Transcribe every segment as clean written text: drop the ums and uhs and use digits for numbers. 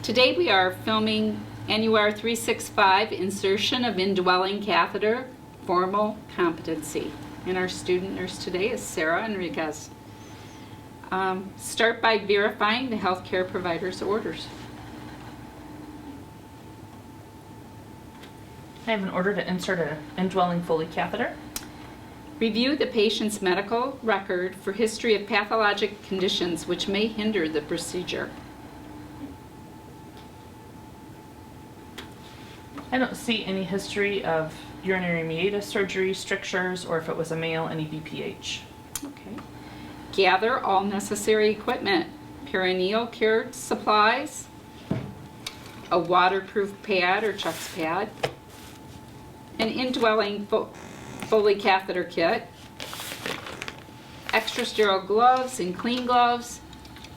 Today we are filming NUR 365, Insertion of Indwelling Catheter, Formal Competency. And our student nurse today is Sarah Enriquez. Start by verifying the healthcare provider's orders. I have an order to insert an indwelling Foley catheter. Review the patient's medical record for history of pathologic conditions which may hinder the procedure. I don't see any history of urinary meatus surgery, strictures, or if it was a male, any BPH. Okay. Gather all necessary equipment, perineal care supplies, a waterproof pad or Chuck's pad, an indwelling Foley catheter kit, extra sterile gloves and clean gloves,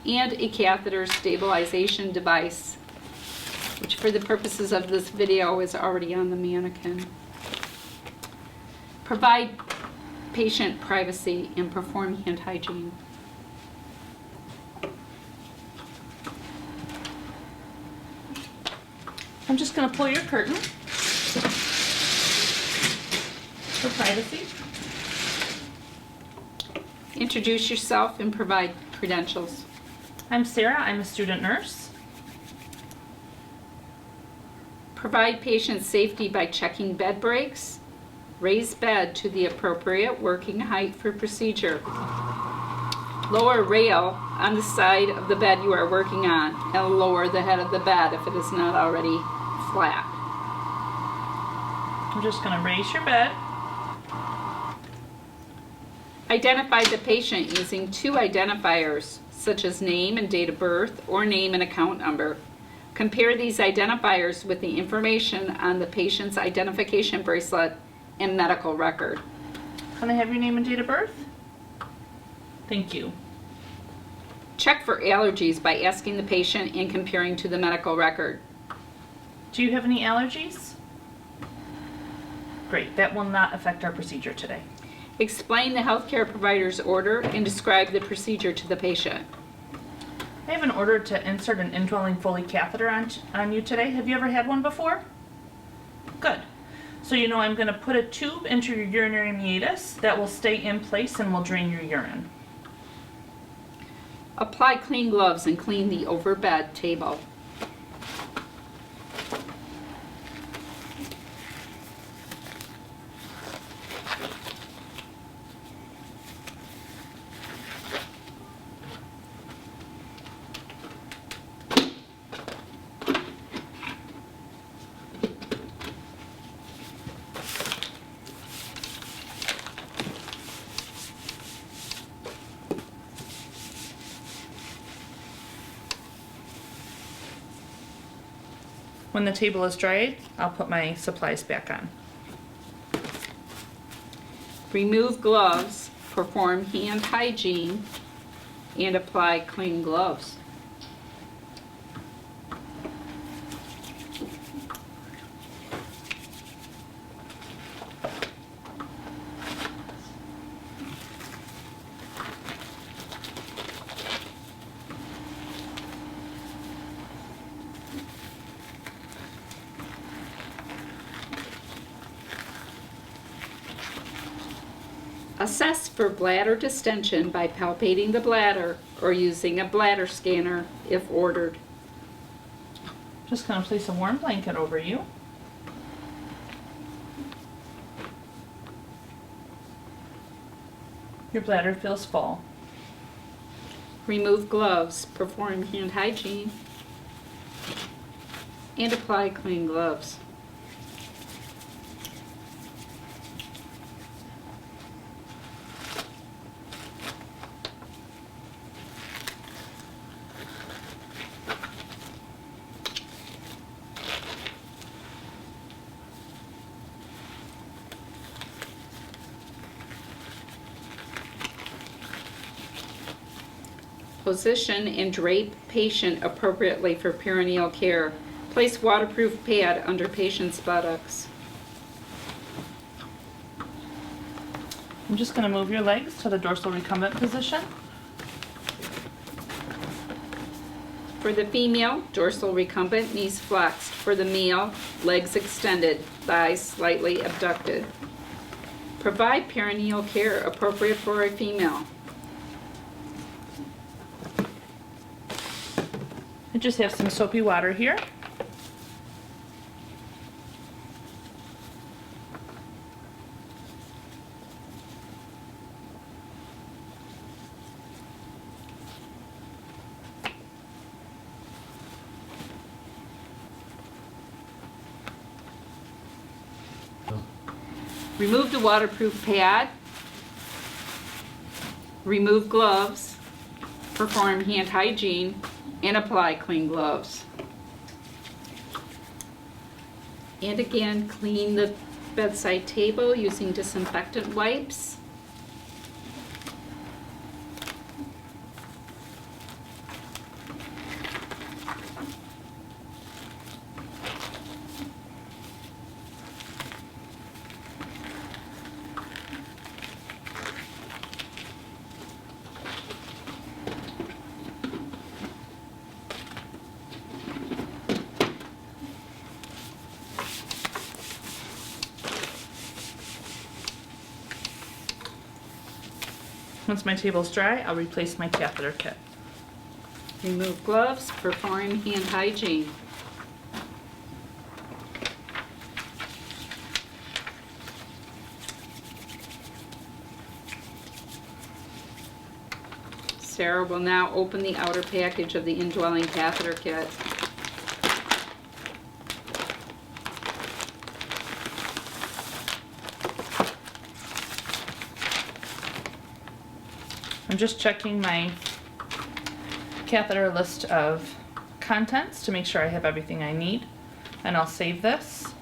and a catheter stabilization device, which for the purposes of this video is already on the mannequin. Provide patient privacy and perform hand hygiene. I'm just going to pull your curtain for privacy. Introduce yourself and provide credentials. I'm Sarah. I'm a student nurse. Provide patient safety by checking bed breaks. Raise bed to the appropriate working height for procedure. Lower rail on the side of the bed you are working on and lower the head of the bed if it is not already flat. I'm just going to raise your bed. Identify the patient using two identifiers, such as name and date of birth or name and account number. Compare these identifiers with the information on the patient's identification bracelet and medical record. Can I have your name and date of birth? Thank you. Check for allergies by asking the patient and comparing to the medical record. Do you have any allergies? Great, that will not affect our procedure today. Explain the healthcare provider's order and describe the procedure to the patient. I have an order to insert an indwelling Foley catheter on you today. Have you ever had one before? Good. So you know I'm going to put a tube into your urinary meatus that will stay in place and will drain your urine. Apply clean gloves and clean the overbed table. When the table is dried, I'll put my supplies back on. Remove gloves, perform hand hygiene, and apply clean gloves. Assess for bladder distension by palpating the bladder or using a bladder scanner if ordered. Just going to place a warm blanket over you. Your bladder feels full. Remove gloves, perform hand hygiene, and apply clean gloves. Position and drape patient appropriately for perineal care. Place waterproof pad under patient's buttocks. I'm just going to move your legs to the dorsal recumbent position. For the female, dorsal recumbent, knees flexed. For the male, legs extended, thighs slightly abducted. Provide perineal care appropriate for a female. I just have some soapy water here. Remove the waterproof pad. Remove gloves. Perform hand hygiene and apply clean gloves. And again, clean the bedside table using disinfectant wipes. Once my table's dry, I'll replace my catheter kit. Remove gloves, perform hand hygiene. Sarah will now open the outer package of the Indwelling catheter kit. I'm just checking my catheter list of contents to make sure I have everything I need, and I'll save this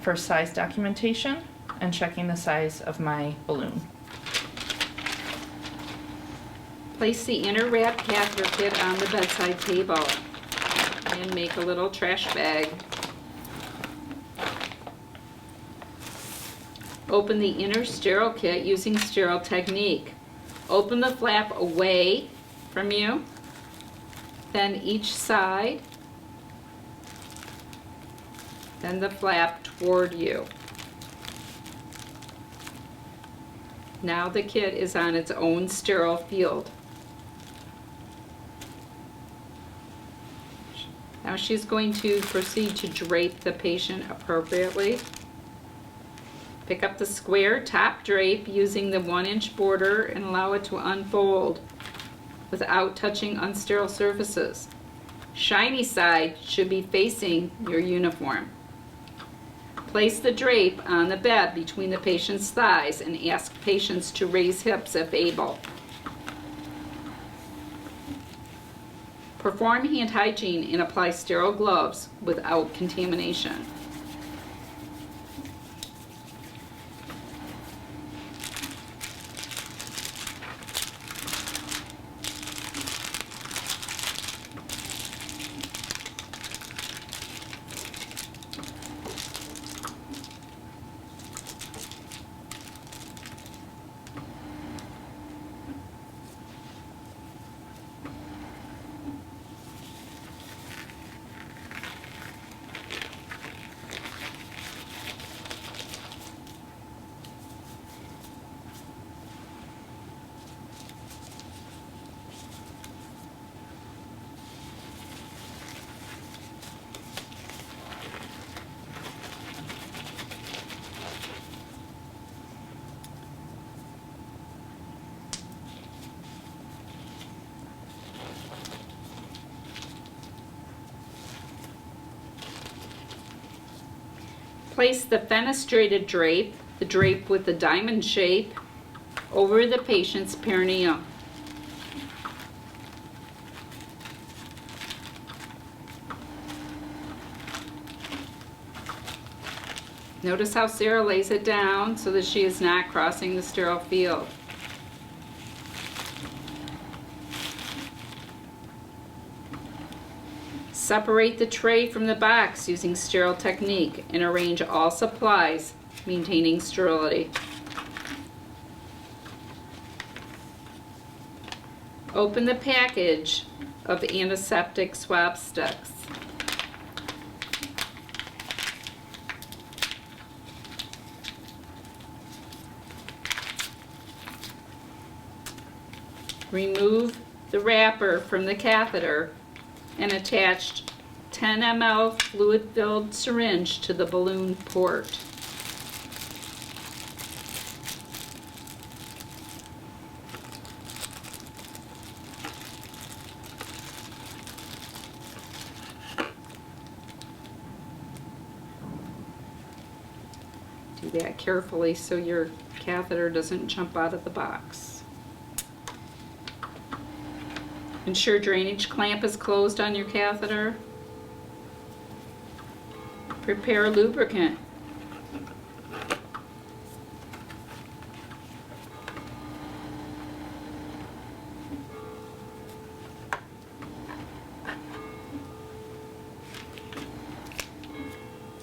for size documentation and checking the size of my balloon. Place the inner wrap catheter kit on the bedside table and make a little trash bag. Open the inner sterile kit using sterile technique. Open the flap away from you, then each side, then the flap toward you. Now the kit is on its own sterile field. Now she's going to proceed to drape the patient appropriately. Pick up the square top drape using the 1-inch border and allow it to unfold without touching unsterile surfaces. Shiny side should be facing your uniform. Place the drape on the bed between the patient's thighs and ask patients to raise hips if able. Perform hand hygiene and apply sterile gloves without contamination. Place the fenestrated drape, the drape with the diamond shape, over the patient's perineum. Notice how Sarah lays it down so that she is not crossing the sterile field. Separate the tray from the box using sterile technique and arrange all supplies, maintaining sterility. Open the package of antiseptic swab sticks. Remove the wrapper from the catheter and attach 10 ml fluid-filled syringe to the balloon port. Do that carefully so your catheter doesn't jump out of the box. Ensure drainage clamp is closed on your catheter. Prepare lubricant.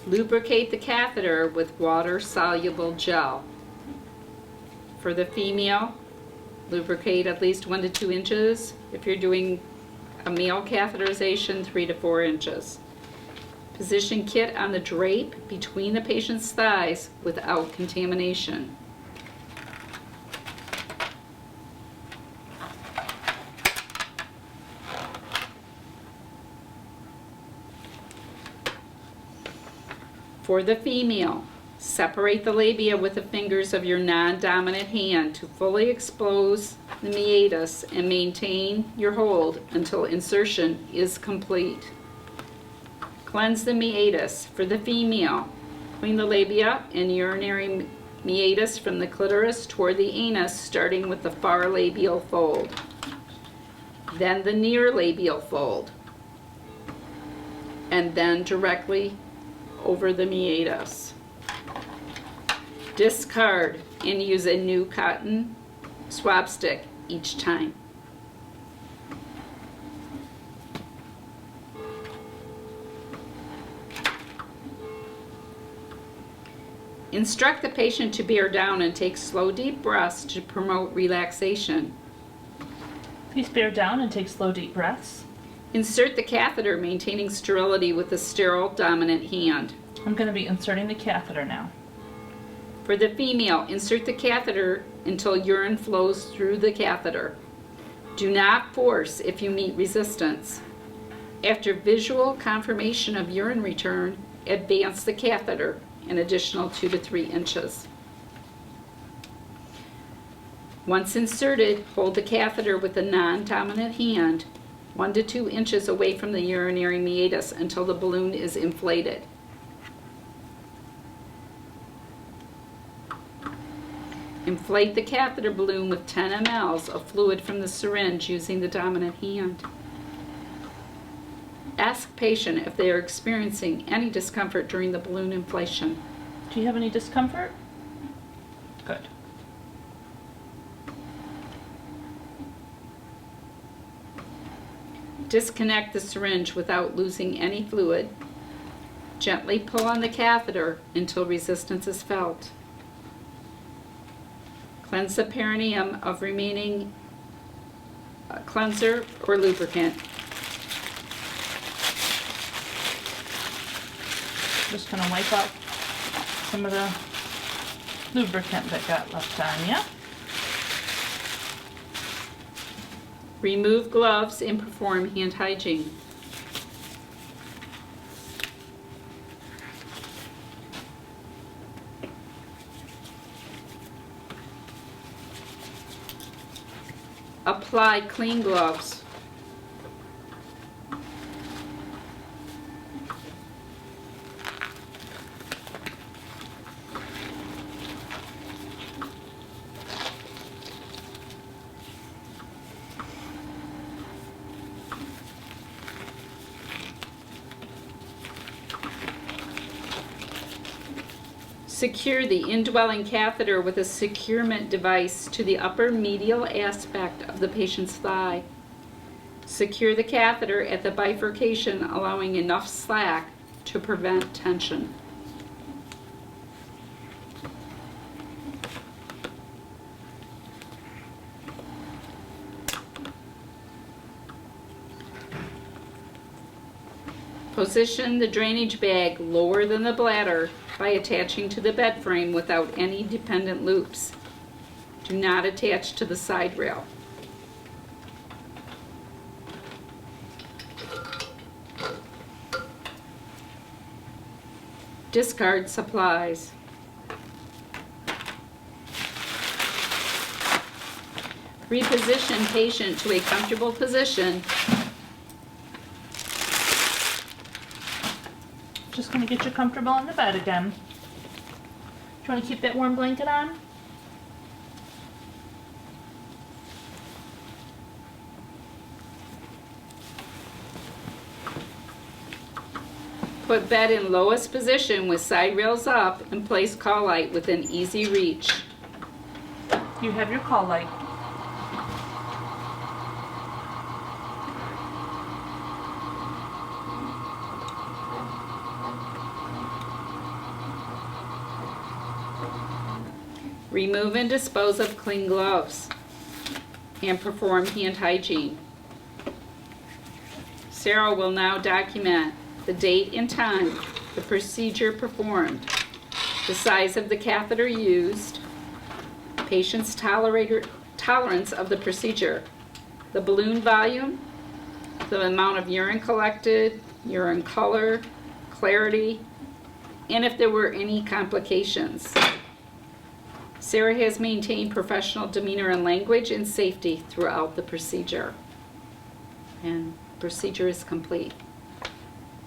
Lubricate the catheter with water-soluble gel. For the female, lubricate at least 1 to 2 inches. If you're doing a male catheterization, 3 to 4 inches. Position kit on the drape between the patient's thighs without contamination. For the female, separate the labia with the fingers of your non-dominant hand to fully expose the meatus and maintain your hold until insertion is complete. Cleanse the meatus. For the female, clean the labia and urinary meatus from the clitoris toward the anus, starting with the far labial fold, then the near labial fold, and then directly over the meatus. Discard and use a new cotton swab stick each time. Instruct the patient to bear down and take slow, deep breaths to promote relaxation. Please bear down and take slow, deep breaths. Insert the catheter, maintaining sterility with a sterile dominant hand. I'm going to be inserting the catheter now. For the female, insert the catheter until urine flows through the catheter. Do not force if you meet resistance. After visual confirmation of urine return, advance the catheter an additional 2 to 3 inches. Once inserted, hold the catheter with the non-dominant hand 1 to 2 inches away from the urinary meatus until the balloon is inflated. Inflate the catheter balloon with 10 mL of fluid from the syringe using the dominant hand. Ask patient if they are experiencing any discomfort during the balloon inflation. Do you have any discomfort? Good. Disconnect the syringe without losing any fluid. Gently pull on the catheter until resistance is felt. Cleanse the perineum of remaining cleanser or lubricant. Just going to wipe out some of the lubricant that got left on you. Remove gloves and perform hand hygiene. Apply clean gloves. Secure the indwelling catheter with a securement device to the upper medial aspect of the patient's thigh. Secure the catheter at the bifurcation, allowing enough slack to prevent tension. Position the drainage bag lower than the bladder by attaching to the bed frame without any dependent loops. Do not attach to the side rail. Discard supplies. Reposition patient to a comfortable position. Just gonna get you comfortable in the bed again. Do you wanna keep that warm blanket on? Put bed in lowest position with side rails up and place call light within easy reach. You have your call light. Remove and dispose of clean gloves and perform hand hygiene. Sarah will now document the date and time the procedure performed, the size of the catheter used, patient's tolerance of the procedure, the balloon volume, the amount of urine collected, urine color, clarity, and if there were any complications. Sarah has maintained professional demeanor and language and safety throughout the procedure. And procedure is complete.